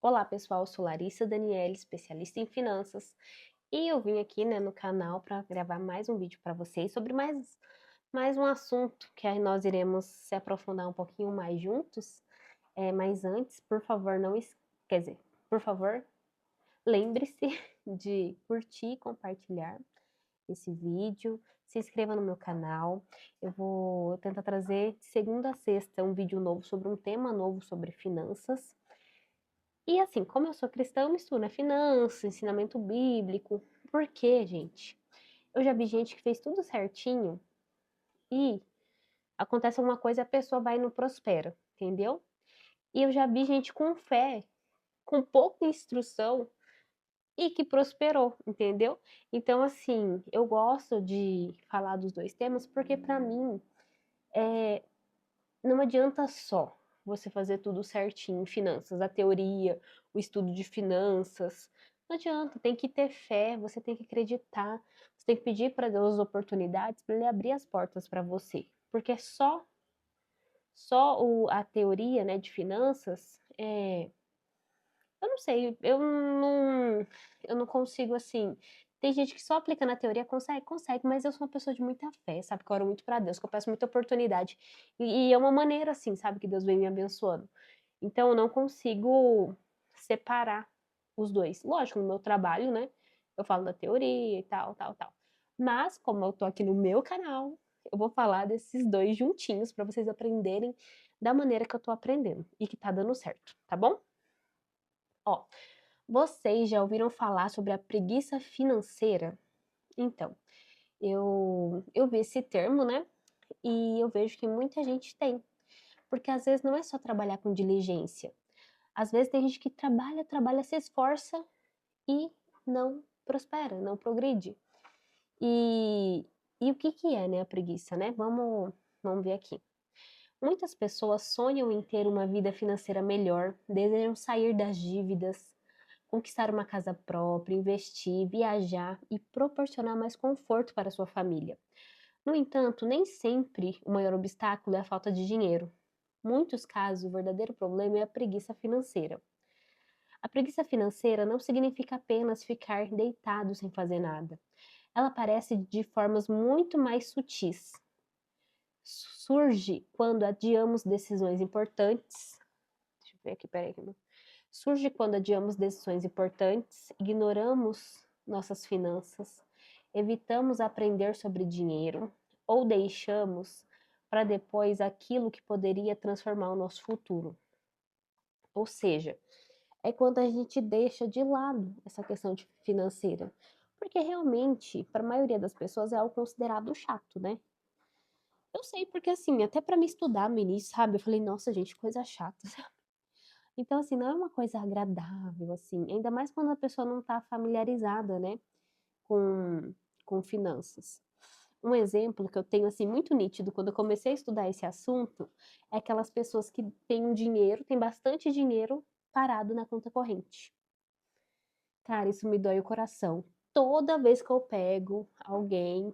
Olá pessoal, eu sou Larissa Daniele, especialista em finanças, e eu vim aqui, no canal para gravar mais um vídeo para vocês sobre mais um assunto que aí nós iremos se aprofundar um pouquinho mais juntos. Mas antes, por favor, não es... quer dizer, por favor, lembre-se de curtir e compartilhar esse vídeo, se inscreva no meu canal. Eu vou tentar trazer de segunda a sexta um vídeo novo sobre um tema novo sobre finanças. E assim, como eu sou cristã, eu misturo, né, finanças, ensinamento bíblico. Por quê, gente? Eu já vi gente que fez tudo certinho e acontece alguma coisa e a pessoa vai e não prospera, entendeu? E eu já vi gente com fé, com pouca instrução e que prosperou, entendeu? Então, assim, eu gosto de falar dos dois temas porque, para mim, não adianta só você fazer tudo certinho, finanças, a teoria, o estudo de finanças. Não adianta, tem que ter fé, você tem que acreditar, você tem que pedir para Deus as oportunidades para ele abrir as portas para você. Porque a teoria, né, de finanças, eu não sei, eu não consigo assim. Tem gente que só aplica na teoria, consegue, mas eu sou uma pessoa de muita fé, sabe? Que eu oro muito pra Deus, que eu peço muita oportunidade. E é uma maneira assim, sabe? Que Deus vem me abençoando. Então eu não consigo separar os dois. Lógico, no meu trabalho, né? Eu falo da teoria e tal, tal, tal. Mas, como eu tô aqui no meu canal, eu vou falar desses dois juntinhos pra vocês aprenderem da maneira que eu tô aprendendo e que tá dando certo, tá bom? Ó, vocês já ouviram falar sobre a preguiça financeira? Então, eu vi esse termo, né? E eu vejo que muita gente tem. Porque às vezes não é só trabalhar com diligência. Às vezes tem gente que trabalha, se esforça e não prospera, não progride. E, e o que que é, né, a preguiça, né? Vamos ver aqui. Muitas pessoas sonham em ter uma vida financeira melhor, desejam sair das dívidas, conquistar uma casa própria, investir, viajar e proporcionar mais conforto para sua família. No entanto, nem sempre o maior obstáculo é a falta de dinheiro. Em muitos casos, o verdadeiro problema é a preguiça financeira. A preguiça financeira não significa apenas ficar deitado sem fazer nada. Ela aparece de formas muito mais sutis. Surge quando adiamos decisões importantes. Deixa eu ver aqui, peraí. Surge quando adiamos decisões importantes, ignoramos nossas finanças, evitamos aprender sobre dinheiro ou deixamos para depois aquilo que poderia transformar o nosso futuro. Ou seja, é quando a gente deixa de lado essa questão financeira. Porque realmente, para a maioria das pessoas, é algo considerado chato, né? Eu sei, porque assim, até para me estudar no início, sabe? Eu falei, nossa, gente, coisa chata. Então, assim, não é uma coisa agradável, assim, ainda mais quando a pessoa não está familiarizada, né, com, com finanças. Um exemplo que eu tenho, assim, muito nítido quando eu comecei a estudar esse assunto é aquelas pessoas que têm um dinheiro, têm bastante dinheiro parado na conta corrente. Cara, isso me dói o coração. Toda vez que eu pego alguém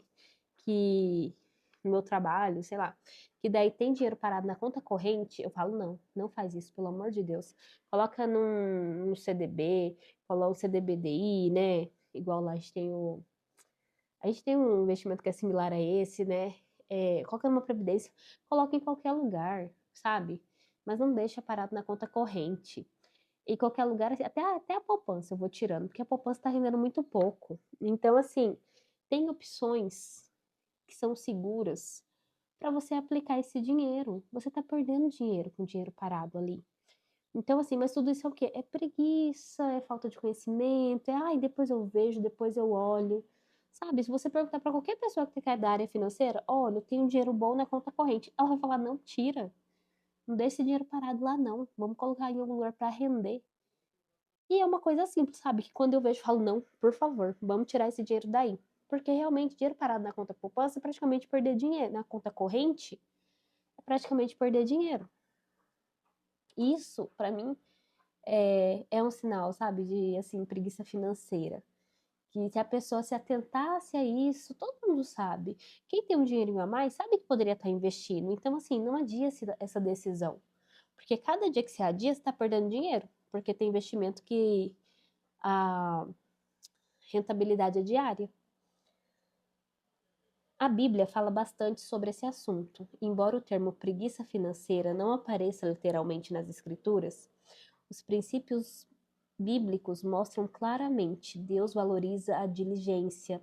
que no meu trabalho, sei lá, que daí tem dinheiro parado na conta corrente, eu falo, não, não faz isso, pelo amor de Deus. Coloca num CDB, coloca o CDBDI, né? Igual lá a gente tem um investimento que é similar a esse, né? Coloca numa previdência, coloca em qualquer lugar, sabe? Mas não deixa parado na conta corrente. Em qualquer lugar, assim, até a poupança eu vou tirando, porque a poupança está rendendo muito pouco. Então, assim, tem opções que são seguras para você aplicar esse dinheiro. Você está perdendo dinheiro com dinheiro parado ali. Então, assim, mas tudo isso é o quê? É preguiça, é falta de conhecimento, ai, depois eu vejo, depois eu olho. Sabe, se você perguntar para qualquer pessoa que quer da área financeira, olha, eu tenho um dinheiro bom na conta corrente, ela vai falar, não, tira. Não deixa esse dinheiro parado lá, não. Vamos colocar em algum lugar para render. E é uma coisa simples, sabe? Que quando eu vejo, eu falo, não, por favor, vamos tirar esse dinheiro daí. Porque realmente, dinheiro parado na conta poupança é praticamente perder dinheiro. Na conta corrente, é praticamente perder dinheiro. Isso, para mim, é um sinal, sabe? De, assim, preguiça financeira. Que se a pessoa se atentasse a isso, todo mundo sabe. Quem tem um dinheirinho a mais sabe que poderia estar investindo. Então, assim, não adia essa decisão. Porque cada dia que você adia, você está perdendo dinheiro. porque tem investimento que a rentabilidade é diária. A Bíblia fala bastante sobre esse assunto. Embora o termo preguiça financeira não apareça literalmente nas Escrituras, os princípios bíblicos mostram claramente Deus valoriza a diligência,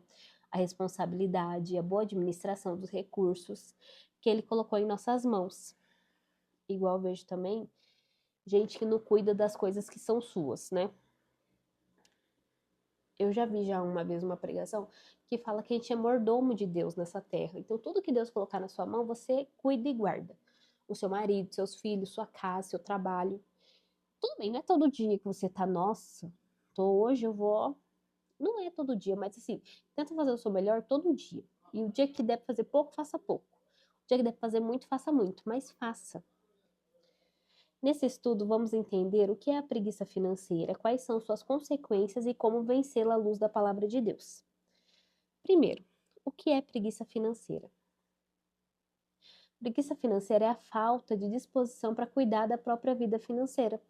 a responsabilidade e a boa administração dos recursos que Ele colocou em nossas mãos. Igual eu vejo também gente que não cuida das coisas que são suas, né? Eu já vi uma vez uma pregação que fala que a gente é mordomo de Deus nessa terra. Então, tudo que Deus colocar na sua mão, você cuida e guarda. O seu marido, seus filhos, sua casa, seu trabalho. Tudo bem, não é todo dia que você tá, nossa, hoje eu vou. Não é todo dia, mas assim, tenta fazer o seu melhor todo dia. E o dia que der pra fazer pouco, faça pouco. O dia que der pra fazer muito, faça muito, mas faça. Nesse estudo, vamos entender o que é a preguiça financeira, quais são suas consequências e como vencê-la à luz da palavra de Deus. Primeiro, o que é preguiça financeira? Preguiça financeira é a falta de disposição para cuidar da própria vida financeira.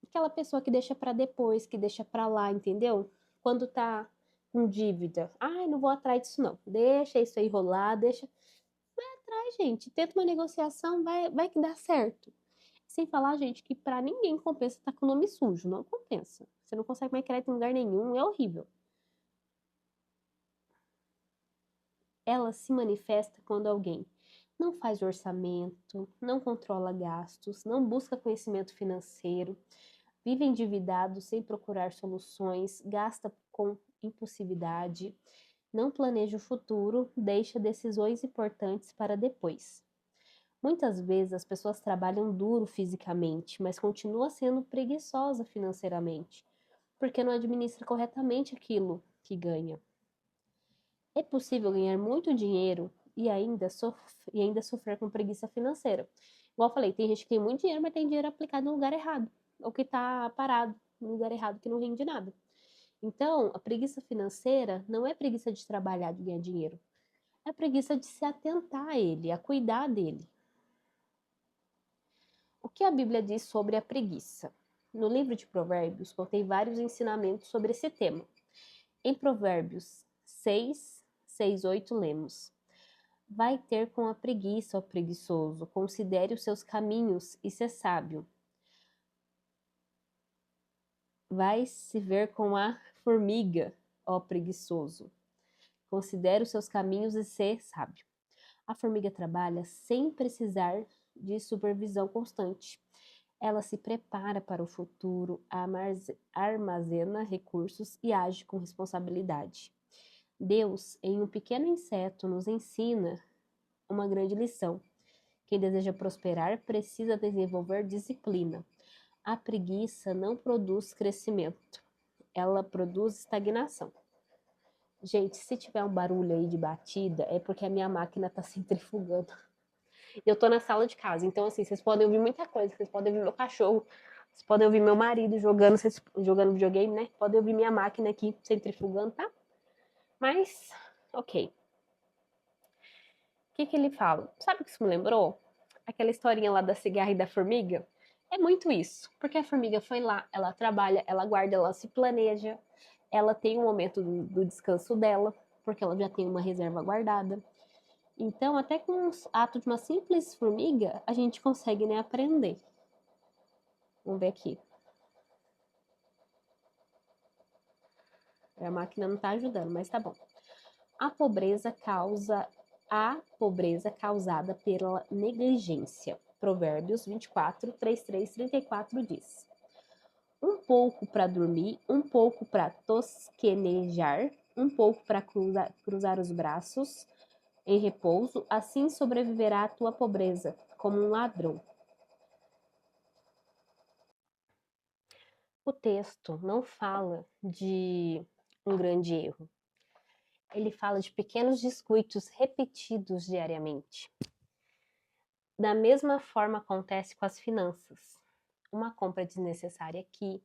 Aquela pessoa que deixa para depois, que deixa para lá, entendeu? Quando tá com dívida. Ai, não vou atrás disso não. Deixa isso aí rolar, deixa. Vai atrás, gente. Tenta uma negociação, vai que dá certo. Sem falar, gente, que para ninguém compensa estar com o nome sujo. Não compensa. Você não consegue mais crédito em lugar nenhum, é horrível. Ela se manifesta quando alguém não faz orçamento, não controla gastos, não busca conhecimento financeiro, vive endividado sem procurar soluções, gasta com impulsividade, não planeja o futuro, deixa decisões importantes para depois. Muitas vezes as pessoas trabalham duro fisicamente, mas continua sendo preguiçosa financeiramente, porque não administra corretamente aquilo que ganha. É possível ganhar muito dinheiro e ainda sofrer com preguiça financeira. Igual eu falei, tem gente que tem muito dinheiro, mas tem dinheiro aplicado no lugar errado, ou que está parado no lugar errado, que não rende nada. Então, a preguiça financeira não é preguiça de trabalhar, de ganhar dinheiro. É preguiça de se atentar a ele, a cuidar dele. O que a Bíblia diz sobre a preguiça? No livro de Provérbios, contém vários ensinamentos sobre esse tema. Em Provérbios 6, 6, 8, lemos: Vai ter com a preguiça, ó preguiçoso, considere os seus caminhos e ser sábio. Vai se ver com a formiga, ó preguiçoso. Considere os seus caminhos e ser sábio. A formiga trabalha sem precisar de supervisão constante. Ela se prepara para o futuro, armazena recursos e age com responsabilidade. Deus, em um pequeno inseto, nos ensina uma grande lição. Quem deseja prosperar precisa desenvolver disciplina. A preguiça não produz crescimento, ela produz estagnação. Gente, se tiver um barulho aí de batida, é porque a minha máquina está centrifugando. Eu tô na sala de casa, então assim, vocês podem ouvir muita coisa, vocês podem ouvir meu cachorro, vocês podem ouvir meu marido jogando videogame, né? Podem ouvir minha máquina aqui centrifugando, tá? Mas, ok. O que ele fala? Sabe o que isso me lembrou? Aquela historinha lá da cigarra e da formiga? É muito isso, porque a formiga foi lá, ela trabalha, ela guarda, ela se planeja, ela tem um momento do descanso dela, porque ela já tem uma reserva guardada. Então, até com o ato de uma simples formiga, a gente consegue, né, aprender. Vamos ver aqui. A máquina não tá ajudando, mas tá bom. A pobreza causada pela negligência. Provérbios 24, 33, 34 diz: Um pouco para dormir, um pouco para tosquenejar, um pouco para cruzar os braços em repouso, assim sobreviverá a tua pobreza, como um ladrão. O texto não fala de um grande erro. Ele fala de pequenos descuidos repetidos diariamente. Da mesma forma acontece com as finanças. Uma compra desnecessária aqui,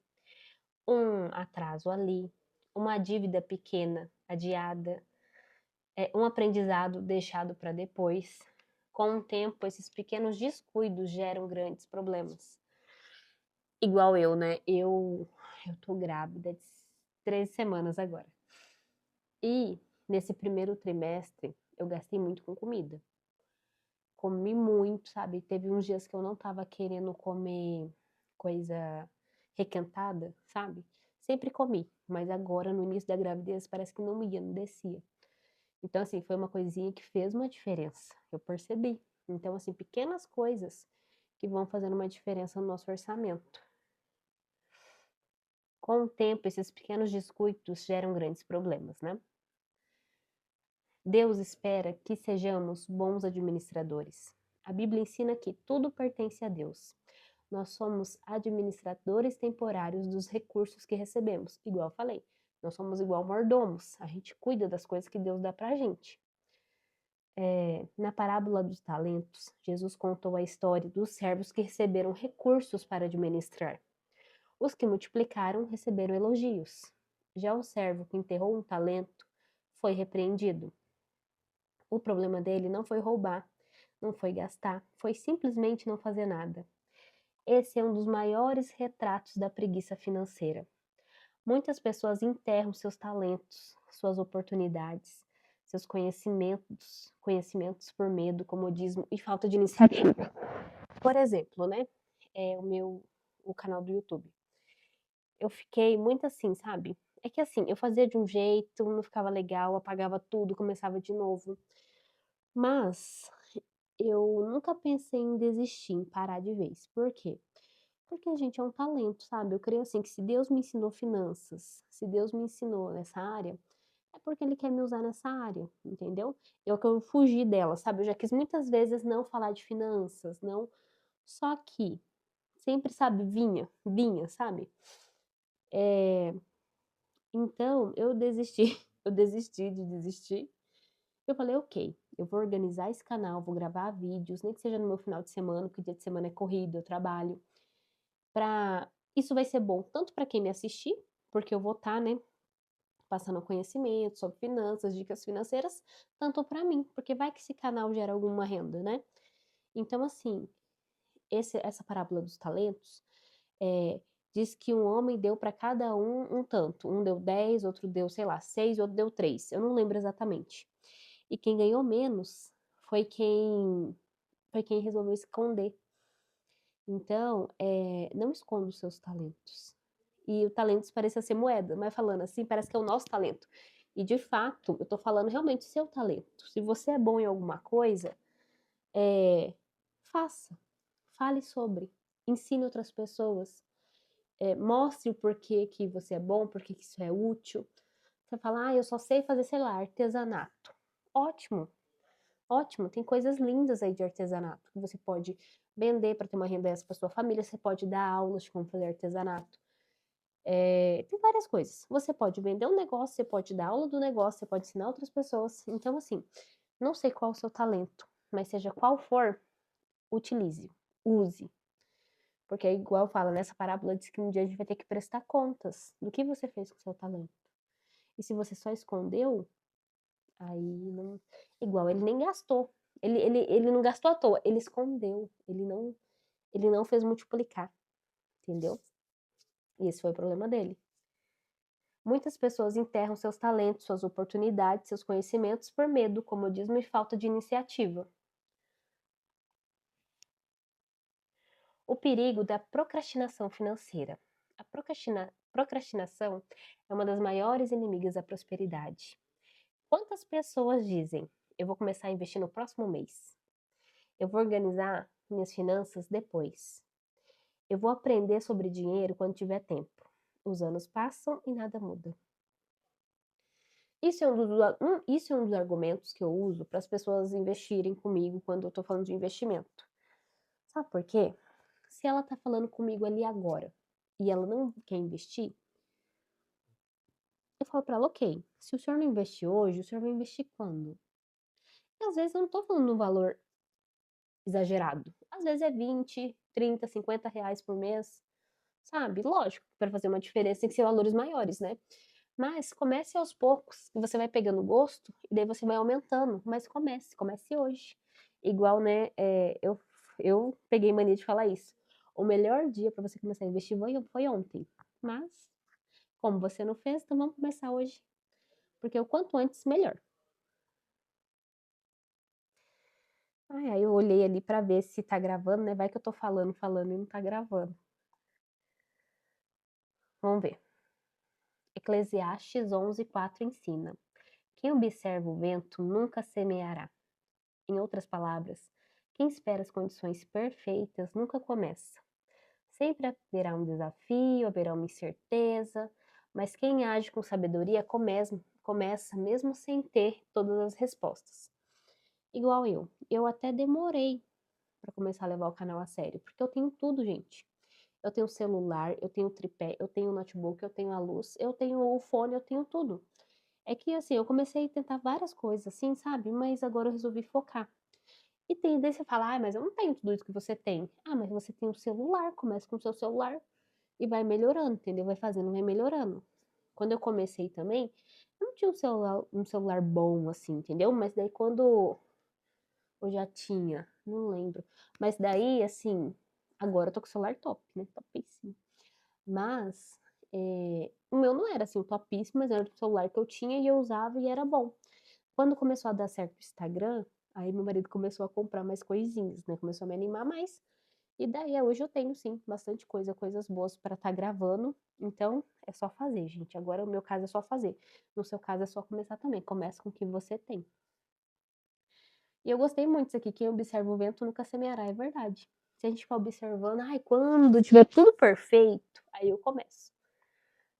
um atraso ali, uma dívida pequena adiada, um aprendizado deixado para depois. Com o tempo, esses pequenos descuidos geram grandes problemas. igual eu, né? Eu tô grávida de 13 semanas agora. E nesse primeiro trimestre eu gastei muito com comida. Comi muito, sabe? Teve uns dias que eu não tava querendo comer coisa requentada, sabe? Sempre comi, mas agora no início da gravidez parece que não ia, não descia. Então, assim, foi uma coisinha que fez uma diferença. Eu percebi. Então, assim, pequenas coisas que vão fazendo uma diferença no nosso orçamento. Com o tempo, esses pequenos descuidos geram grandes problemas, né? Deus espera que sejamos bons administradores. A Bíblia ensina que tudo pertence a Deus. Nós somos administradores temporários dos recursos que recebemos. Igual eu falei, nós somos igual mordomos. A gente cuida das coisas que Deus dá pra gente. Na parábola dos talentos, Jesus contou a história dos servos que receberam recursos para administrar. Os que multiplicaram receberam elogios. Já o servo que enterrou um talento foi repreendido. O problema dele não foi roubar, não foi gastar, foi simplesmente não fazer nada. Esse é um dos maiores retratos da preguiça financeira. Muitas pessoas enterram seus talentos, suas oportunidades, seus conhecimentos por medo, comodismo e falta de iniciativa. Por exemplo, né? O canal do YouTube. Eu fiquei muito assim, sabe? É que assim, eu fazia de um jeito, não ficava legal, apagava tudo, começava de novo. Mas eu nunca pensei em desistir, em parar de vez. Por quê? Porque a gente é um talento, sabe? Eu creio assim que se Deus me ensinou finanças, se Deus me ensinou nessa área, é porque Ele quer me usar nessa área, entendeu? Eu que eu fugi dela, sabe? Eu já quis muitas vezes não falar de finanças, não. Só que sempre, sabe, vinha, sabe? Então eu desisti, eu desisti de desistir. Eu falei, ok, eu vou organizar esse canal, vou gravar vídeos, nem que seja no meu final de semana, porque dia de semana é corrido, eu trabalho. Isso vai ser bom tanto para quem me assistir, porque eu vou estar, né, passando conhecimento sobre finanças, dicas financeiras, tanto para mim, porque vai que esse canal gera alguma renda, né? Então, assim, essa parábola dos talentos é, diz que um homem deu para cada um tanto. Um deu 10, outro deu, sei lá, 6, outro deu 3. Eu não lembro exatamente. E quem ganhou menos foi quem resolveu esconder. Então, não esconda os seus talentos. E o talento parecia ser moeda, mas falando assim, parece que é o nosso talento. E de fato, eu tô falando realmente o seu talento. Se você é bom em alguma coisa, faça. Fale sobre. Ensine outras pessoas. Mostre o porquê que você é bom, porquê que isso é útil. Você fala, eu só sei fazer, sei lá, artesanato. Ótimo, ótimo. Tem coisas lindas aí de artesanato que você pode vender para ter uma renda extra para sua família. Você pode dar aulas de como fazer artesanato. Tem várias coisas. Você pode vender um negócio, você pode dar aula do negócio, você pode ensinar outras pessoas. Então, assim, não sei qual o seu talento, mas seja qual for, utilize, use. Porque é igual fala nessa parábola, diz que um dia a gente vai ter que prestar contas do que você fez com o seu talento. E se você só escondeu, aí não. Igual, ele nem gastou. Ele não gastou à toa, ele escondeu. Ele não fez multiplicar. Entendeu? E esse foi o problema dele. Muitas pessoas enterram seus talentos, suas oportunidades, seus conhecimentos por medo, comodismo e falta de iniciativa. O perigo da procrastinação financeira. A procrastinação é uma das maiores inimigas da prosperidade. Quantas pessoas dizem: eu vou começar a investir no próximo mês? Eu vou organizar minhas finanças depois. Eu vou aprender sobre dinheiro quando tiver tempo. Os anos passam e nada muda. Isso é um dos argumentos que eu uso para as pessoas investirem comigo quando eu estou falando de investimento. Sabe por quê? Se ela está falando comigo ali agora e ela não quer investir, eu falo para ela, ok, se o senhor não investir hoje, o senhor vai investir quando? E às vezes eu não estou falando de um valor exagerado. Às vezes é 20, 30, 50 reais por mês, sabe? Lógico, para fazer uma diferença tem que ser valores maiores, né? Mas comece aos poucos, que você vai pegando gosto, e daí você vai aumentando. Mas comece hoje. Igual, né, eu peguei mania de falar isso. O melhor dia para você começar a investir foi ontem. Mas, como você não fez, então vamos começar hoje. Porque o quanto antes, melhor. Ai, aí eu olhei ali para ver se tá gravando, né? Vai que eu tô falando e não tá gravando. Vamos ver. Eclesiastes 11:4 ensina: quem observa o vento nunca semeará. Em outras palavras, quem espera as condições perfeitas nunca começa. Sempre haverá um desafio, haverá uma incerteza, mas quem age com sabedoria começa mesmo sem ter todas as respostas. Igual eu. Eu até demorei para começar a levar o canal a sério, porque eu tenho tudo, gente. Eu tenho o celular, eu tenho o tripé, eu tenho o notebook, eu tenho a luz, eu tenho o fone, eu tenho tudo. É que assim, eu comecei a tentar várias coisas, assim, sabe? Mas agora eu resolvi focar. E tem daí você fala, ah, mas eu não tenho tudo isso que você tem. Ah, mas você tem o celular, começa com o seu celular e vai melhorando, entendeu? Vai fazendo, vai melhorando. Quando eu comecei também, eu não tinha um celular bom, assim, entendeu? Mas daí quando eu já tinha, não lembro. Mas daí, assim, agora eu tô com o celular top, né? Topíssimo. Mas o meu não era assim o topíssimo, mas era o celular que eu tinha e eu usava e era bom. Quando começou a dar certo o Instagram, aí meu marido começou a comprar mais coisinhas, né? Começou a me animar mais. E daí, hoje eu tenho sim bastante coisa, coisas boas para estar gravando. Então, é só fazer, gente. Agora o meu caso é só fazer. No seu caso é só começar também. Começa com o que você tem. E eu gostei muito disso aqui. Quem observa o vento nunca semeará, é verdade. Se a gente ficar observando, ai, quando tiver tudo perfeito, aí eu começo.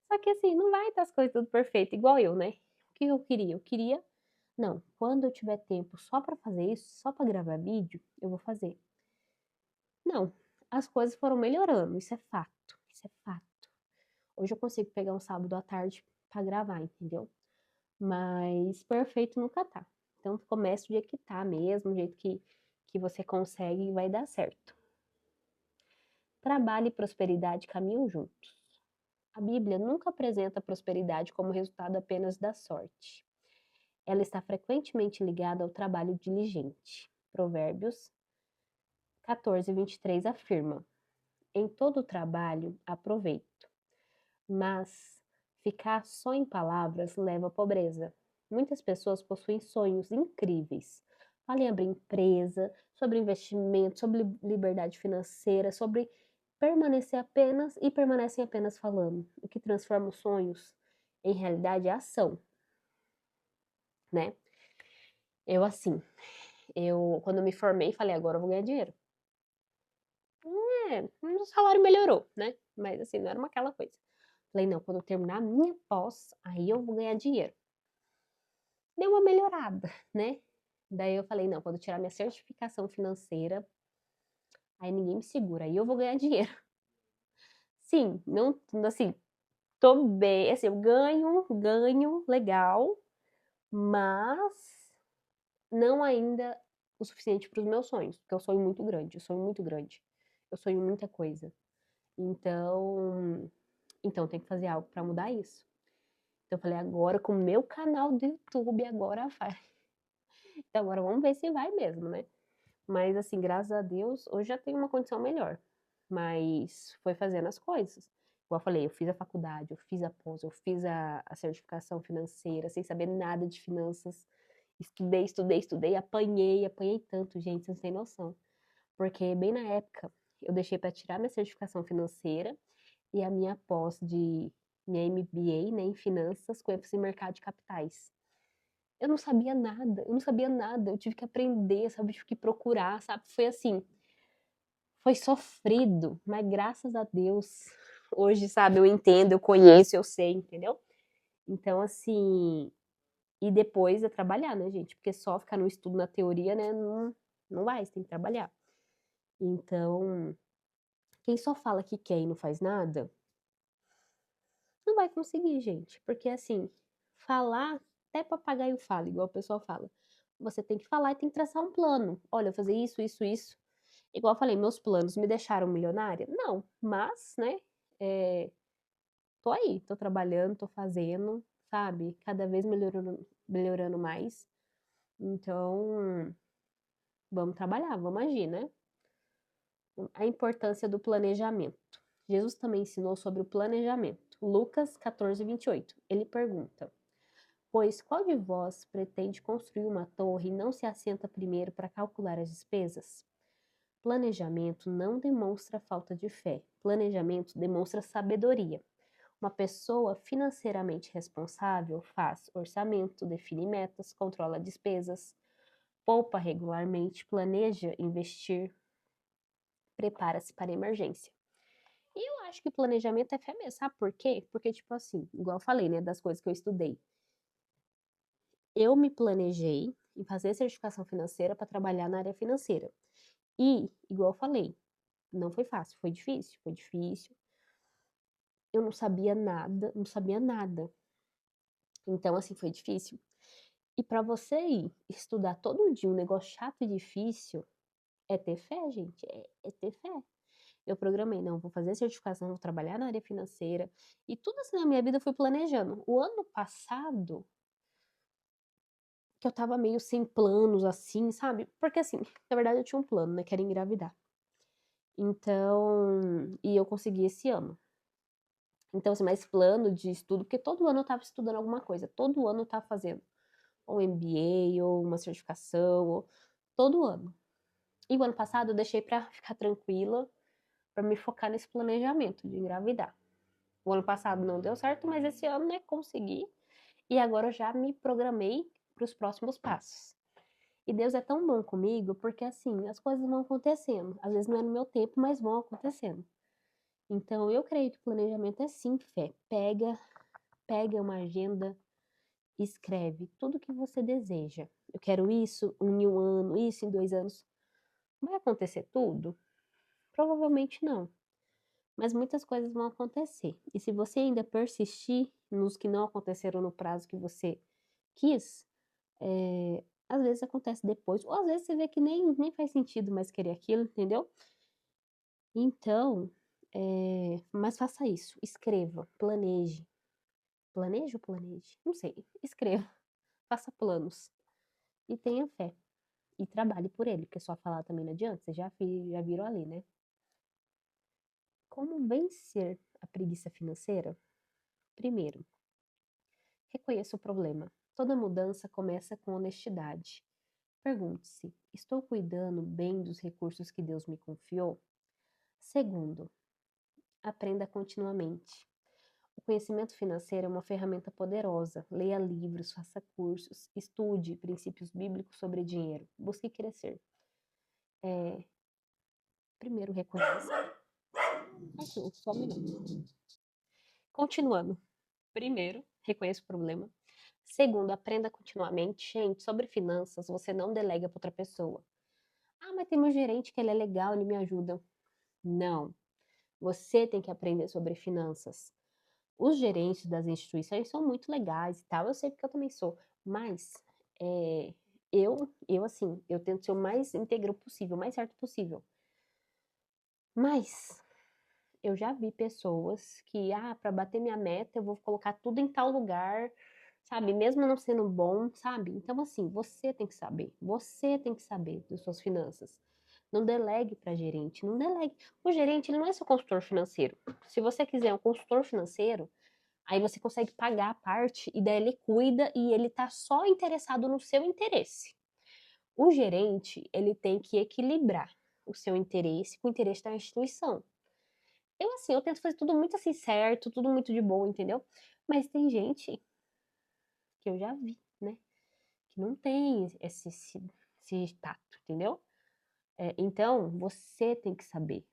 Só que assim, não vai estar as coisas tudo perfeito, igual eu, né? O que eu queria? Eu queria, não, quando eu tiver tempo só para fazer isso, só para gravar vídeo, eu vou fazer. Não, as coisas foram melhorando, isso é fato, isso é fato. Hoje eu consigo pegar um sábado à tarde para gravar, entendeu? Mas perfeito nunca tá. Então comece do jeito que tá mesmo, do jeito que você consegue e vai dar certo. Trabalho e prosperidade caminham juntos. A Bíblia nunca apresenta a prosperidade como resultado apenas da sorte. Ela está frequentemente ligada ao trabalho diligente. Provérbios 14:23 afirma: em todo trabalho há proveito, mas ficar só em palavras leva à pobreza. Muitas pessoas possuem sonhos incríveis. Falem abrir empresa, sobre investimento, sobre liberdade financeira, sobre permanecem apenas falando. O que transforma os sonhos em realidade é ação, né? Eu assim, quando eu me formei, falei, agora eu vou ganhar dinheiro. O salário melhorou, né? Mas assim, não era aquela coisa. Falei, não, quando eu terminar a minha pós, aí eu vou ganhar dinheiro. Deu uma melhorada, né? Daí eu falei, não, quando eu tirar minha certificação financeira, aí ninguém me segura, aí eu vou ganhar dinheiro. Sim, não, assim, tô bem, assim, eu ganho legal, mas não ainda o suficiente para os meus sonhos, porque eu sonho muito grande, eu sonho muito grande. Eu sonho muita coisa. Então tem que fazer algo para mudar isso. Então eu falei, agora com o meu canal do YouTube, agora vai. Então agora vamos ver se vai mesmo, né? Mas assim, graças a Deus, hoje já tenho uma condição melhor. Mas foi fazendo as coisas. Igual eu falei, eu fiz a faculdade, eu fiz a pós, eu fiz a certificação financeira, sem saber nada de finanças. Estudei, apanhei tanto, gente, vocês não têm noção. Porque bem na época, eu deixei para tirar minha certificação financeira e a minha pós de minha MBA, né, em finanças com ênfase em mercado de capitais. Eu não sabia nada, eu tive que aprender, sabe, eu tive que procurar, sabe, foi assim, foi sofrido, mas graças a Deus, hoje, sabe, eu entendo, eu conheço, eu sei, entendeu? Então, assim, e depois é trabalhar, né, gente, porque só ficar no estudo, na teoria, né, não vai, você tem que trabalhar. Então, quem só fala que quer e não faz nada, não vai conseguir, gente. Porque assim, falar, até papagaio fala, igual o pessoal fala. Você tem que falar e tem que traçar um plano. Olha, eu fazer isso, isso, isso. Igual eu falei, meus planos me deixaram milionária? Não, mas, né, é, tô aí, tô trabalhando, tô fazendo, sabe? Cada vez melhorando mais. Então, vamos trabalhar, vamos agir, né? A importância do planejamento. Jesus também ensinou sobre o planejamento. Lucas 14, 28. Ele pergunta: Pois qual de vós pretende construir uma torre e não se assenta primeiro para calcular as despesas? Planejamento não demonstra falta de fé. Planejamento demonstra sabedoria. Uma pessoa financeiramente responsável faz orçamento, define metas, controla despesas, poupa regularmente, planeja investir, prepara-se para emergência. E eu acho que planejamento é fé mesmo, sabe por quê? Porque, tipo assim, igual eu falei, né, das coisas que eu estudei. Eu me planejei em fazer certificação financeira para trabalhar na área financeira. E, igual eu falei, não foi fácil, foi difícil, foi difícil. Eu não sabia nada, não sabia nada. Então, assim, foi difícil. E para você ir estudar todo dia um negócio chato e difícil, é ter fé, gente, é ter fé. Eu programei, não, vou fazer certificação, vou trabalhar na área financeira. E tudo assim na minha vida eu fui planejando. O ano passado, que eu tava meio sem planos, assim, sabe? Porque assim, na verdade eu tinha um plano, né, que era engravidar. Então, e eu consegui esse ano. Então, assim, mais plano de estudo, porque todo ano eu tava estudando alguma coisa, todo ano eu tava fazendo ou MBA, ou uma certificação, ou todo ano. E o ano passado eu deixei pra ficar tranquila, pra me focar nesse planejamento de engravidar. O ano passado não deu certo, mas esse ano, né, consegui. E agora eu já me programei para os próximos passos. E Deus é tão bom comigo, porque assim, as coisas vão acontecendo. Às vezes não é no meu tempo, mas vão acontecendo. Então, eu creio que o planejamento é sim fé. Pega uma agenda, escreve tudo que você deseja. Eu quero isso em um ano, isso em 2 anos. Vai acontecer tudo? Provavelmente não. Mas muitas coisas vão acontecer. E se você ainda persistir nos que não aconteceram no prazo que você quis, às vezes acontece depois. Ou às vezes você vê que nem faz sentido mais querer aquilo, entendeu? Então, mas faça isso. Escreva, planeje. Planeje ou planeje? Não sei. Escreva. Faça planos. E tenha fé. E trabalhe por ele, porque só falar também não adianta. Vocês já viram ali, né? Como vencer a preguiça financeira? Primeiro, reconheça o problema. Toda mudança começa com honestidade. Pergunte-se: estou cuidando bem dos recursos que Deus me confiou? Segundo, aprenda continuamente. O conhecimento financeiro é uma ferramenta poderosa. Leia livros, faça cursos, estude princípios bíblicos sobre dinheiro. Busque crescer. Primeiro, reconheça. Aqui, só um minuto. Continuando. Primeiro, reconheça o problema. Segundo, aprenda continuamente. Gente, sobre finanças, você não delega para outra pessoa. Ah, mas tem meu gerente que ele é legal, ele me ajuda. Não. Você tem que aprender sobre finanças. Os gerentes das instituições são muito legais e tal, eu sei porque eu também sou. Mas é, assim, eu tento ser o mais íntegro possível, o mais certo possível. Mas eu já vi pessoas que, para bater minha meta, eu vou colocar tudo em tal lugar, sabe? Mesmo não sendo bom, sabe? Então, assim, você tem que saber das suas finanças. Não delegue para gerente, não delegue. O gerente, ele não é seu consultor financeiro. Se você quiser um consultor financeiro, aí você consegue pagar a parte e daí ele cuida e ele tá só interessado no seu interesse. O gerente, ele tem que equilibrar o seu interesse com o interesse da instituição. Eu tento fazer tudo muito assim certo, tudo muito de boa, entendeu? Mas tem gente que eu já vi, né? Que não tem esse tato, entendeu? Então, você tem que saber,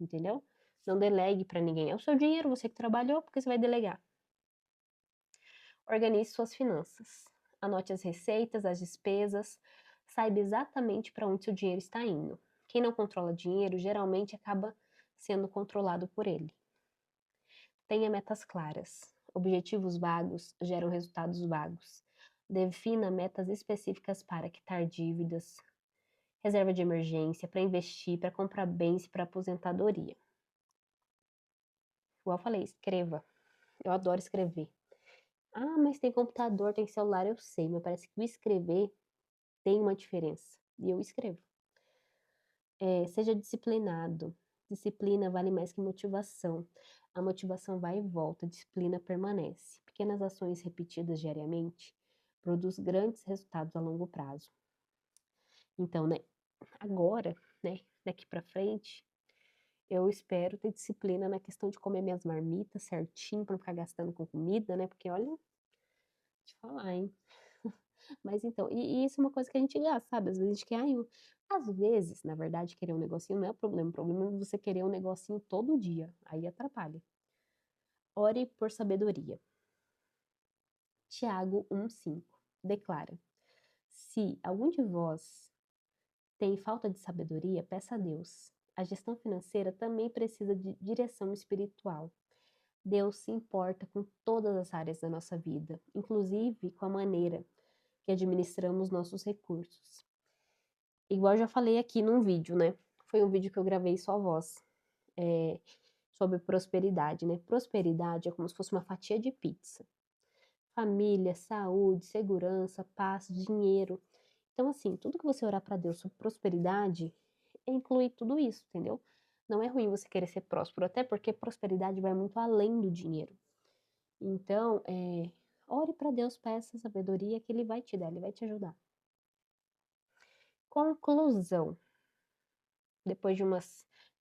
entendeu? Não delegue para ninguém. É o seu dinheiro, você que trabalhou, porque você vai delegar. Organize suas finanças. Anote as receitas, as despesas, saiba exatamente para onde seu dinheiro está indo. Quem não controla dinheiro geralmente acaba sendo controlado por ele. Tenha metas claras. Objetivos vagos geram resultados vagos. Defina metas específicas para quitar dívidas, reserva de emergência, para investir, para comprar bens e para aposentadoria. Igual eu falei, escreva. Eu adoro escrever. Ah, mas tem computador, tem celular, eu sei, mas parece que o escrever tem uma diferença. E eu escrevo. Seja disciplinado. Disciplina vale mais que motivação. A motivação vai e volta, a disciplina permanece. Pequenas ações repetidas diariamente produzem grandes resultados a longo prazo. Então, né, agora, né, daqui pra frente, eu espero ter disciplina na questão de comer minhas marmitas certinho, pra não ficar gastando com comida, né, porque olha, te falar, hein. Mas então, e isso é uma coisa que a gente gasta, sabe, às vezes a gente quer, às vezes, na verdade, querer um negocinho não é o problema é você querer um negocinho todo dia, aí atrapalha. Ore por sabedoria. Tiago 1,5 declara: se algum de vós tem falta de sabedoria, peça a Deus. A gestão financeira também precisa de direção espiritual. Deus se importa com todas as áreas da nossa vida, inclusive com a maneira que administramos nossos recursos. Igual eu já falei aqui num vídeo, né? Foi um vídeo que eu gravei só voz, sobre prosperidade, né? Prosperidade é como se fosse uma fatia de pizza. Família, saúde, segurança, paz, dinheiro. Então, assim, tudo que você orar para Deus sobre prosperidade inclui tudo isso, entendeu? Não é ruim você querer ser próspero, até porque prosperidade vai muito além do dinheiro. Então, ore para Deus, peça sabedoria que Ele vai te dar, Ele vai te ajudar. Conclusão. Depois de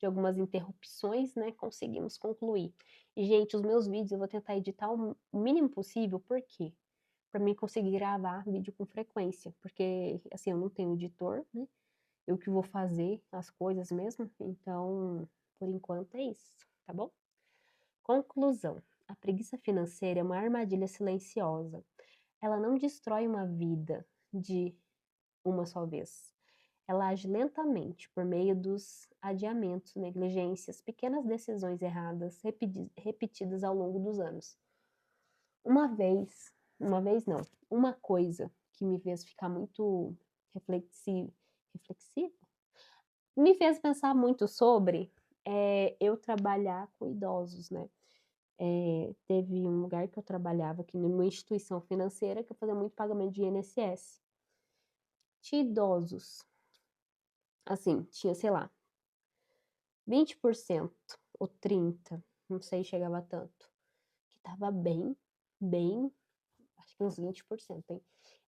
algumas interrupções, né, conseguimos concluir. E, gente, os meus vídeos eu vou tentar editar o mínimo possível, por quê? Para mim conseguir gravar vídeo com frequência, porque, assim, eu não tenho editor, né? Eu que vou fazer as coisas mesmo, então, por enquanto é isso, tá bom? Conclusão. A preguiça financeira é uma armadilha silenciosa. Ela não destrói uma vida de uma só vez. Ela age lentamente por meio dos adiamentos, negligências, pequenas decisões erradas repetidas ao longo dos anos. Uma vez não, uma coisa que me fez ficar muito reflexiva, me fez pensar muito sobre eu trabalhar com idosos, né? Teve um lugar que eu trabalhava aqui numa instituição financeira que eu fazia muito pagamento de INSS. Tinha idosos, assim, tinha, sei lá, 20% ou 30%, não sei, chegava a tanto, que tava bem, acho que uns 20%, hein?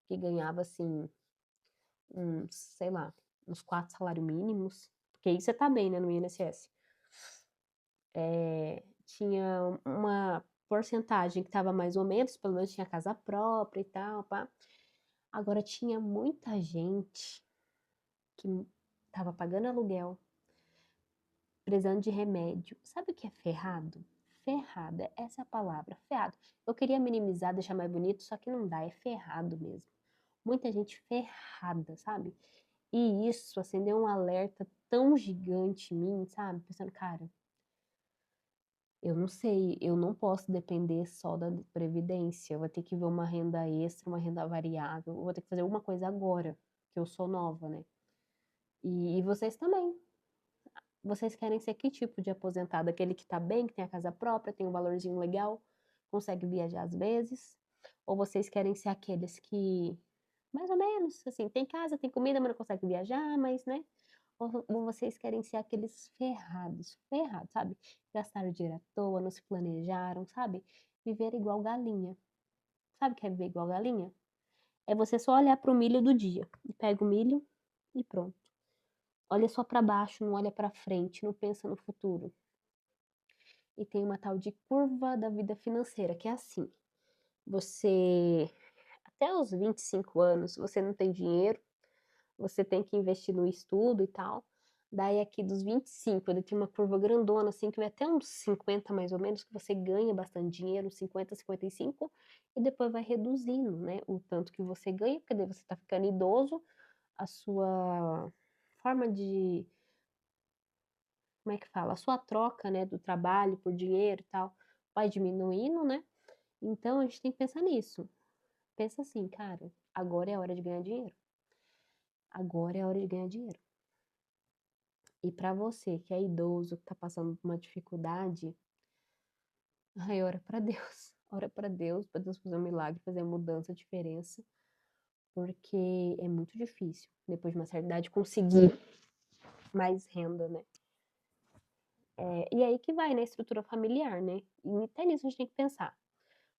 Que ganhava, assim, sei lá, uns 4 salários mínimos, porque aí você tá bem, né, no INSS. Tinha uma porcentagem que tava mais ou menos, pelo menos tinha casa própria e tal, pá. Agora tinha muita gente que tava pagando aluguel, precisando de remédio. Sabe o que é ferrado? Ferrada, essa é a palavra, ferrado. Eu queria minimizar, deixar mais bonito, só que não dá, é ferrado mesmo. Muita gente ferrada, sabe? E isso acendeu um alerta tão gigante em mim, sabe? Pensando, cara, eu não sei, eu não posso depender só da previdência. Eu vou ter que ver uma renda extra, uma renda variável. Eu vou ter que fazer alguma coisa agora, que eu sou nova, né? E vocês também. Vocês querem ser que tipo de aposentado? Aquele que tá bem, que tem a casa própria, tem um valorzinho legal, consegue viajar às vezes? Ou vocês querem ser aqueles que, mais ou menos, assim, tem casa, tem comida, mas não consegue viajar, mas, né? Ou vocês querem ser aqueles ferrados, sabe? Gastaram dinheiro à toa, não se planejaram, sabe? Viver igual galinha. Sabe o que é viver igual galinha? É você só olhar para o milho do dia. E pega o milho e pronto. Olha só para baixo, não olha para frente, não pensa no futuro. E tem uma tal de curva da vida financeira, que é assim. Você, até os 25 anos, você não tem dinheiro, você tem que investir no estudo e tal. Daí aqui dos 25, ele tem uma curva grandona, assim, que vai até uns 50 mais ou menos, que você ganha bastante dinheiro, uns 50, 55, e depois vai reduzindo, né, o tanto que você ganha, porque daí você tá ficando idoso, a sua forma de, como é que fala? A sua troca, né, do trabalho por dinheiro e tal, vai diminuindo, né? Então a gente tem que pensar nisso. Pensa assim, cara, agora é a hora de ganhar dinheiro. Agora é a hora de ganhar dinheiro. E para você que é idoso, que tá passando por uma dificuldade, ai, ora para Deus. Ora para Deus fazer um milagre, fazer a mudança, a diferença, porque é muito difícil, depois de uma certa idade, conseguir mais renda, né? E aí que vai, né, a estrutura familiar, né? E até nisso a gente tem que pensar.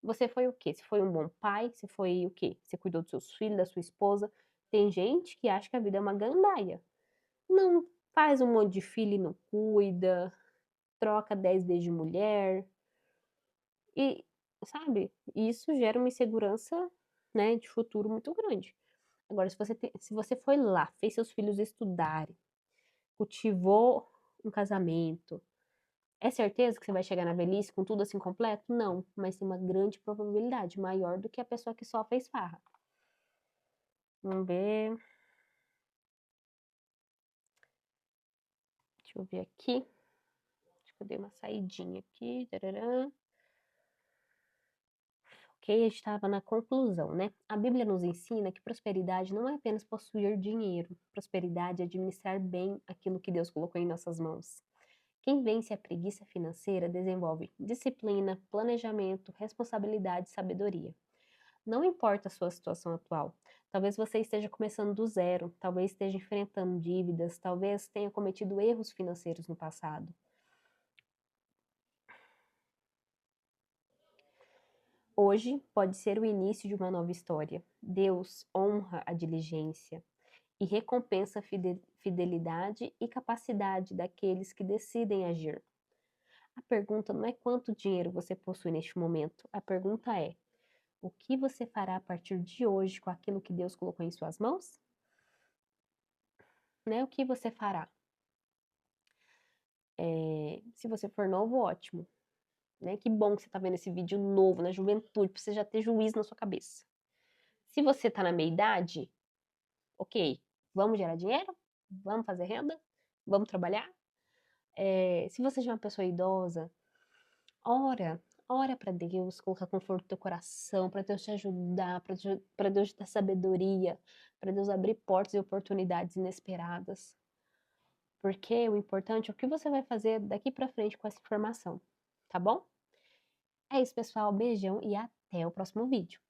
Você foi o quê? Você foi um bom pai? Você foi o quê? Você cuidou dos seus filhos, da sua esposa? Tem gente que acha que a vida é uma gandaia. Não faz um monte de filho e não cuida, troca 10 vezes de mulher. E, sabe, isso gera uma insegurança, né, de futuro muito grande. Agora, se você foi lá, fez seus filhos estudarem, cultivou um casamento, é certeza que você vai chegar na velhice com tudo assim completo? Não, mas tem uma grande probabilidade, maior do que a pessoa que só fez farra. Vamos ver. Deixa eu ver aqui. Acho que eu dei uma saidinha aqui. Tararã. Ok, a gente estava na conclusão, né? A Bíblia nos ensina que prosperidade não é apenas possuir dinheiro. Prosperidade é administrar bem aquilo que Deus colocou em nossas mãos. Quem vence a preguiça financeira desenvolve disciplina, planejamento, responsabilidade e sabedoria. Não importa a sua situação atual. Talvez você esteja começando do zero, talvez esteja enfrentando dívidas, talvez tenha cometido erros financeiros no passado. Hoje pode ser o início de uma nova história. Deus honra a diligência e recompensa a fidelidade e capacidade daqueles que decidem agir. A pergunta não é quanto dinheiro você possui neste momento, a pergunta é: o que você fará a partir de hoje com aquilo que Deus colocou em suas mãos? Né? O que você fará? Se você for novo, ótimo. Né? Que bom que você está vendo esse vídeo novo, na juventude, para você já ter juízo na sua cabeça. Se você está na meia-idade, ok, vamos gerar dinheiro? Vamos fazer renda? Vamos trabalhar? Se você já é uma pessoa idosa, ora para Deus, colocar conforto no teu coração, para Deus te ajudar, para Deus te dar sabedoria, para Deus abrir portas e oportunidades inesperadas. Porque o importante é o que você vai fazer daqui para frente com essa informação, tá bom? É isso, pessoal. Beijão e até o próximo vídeo.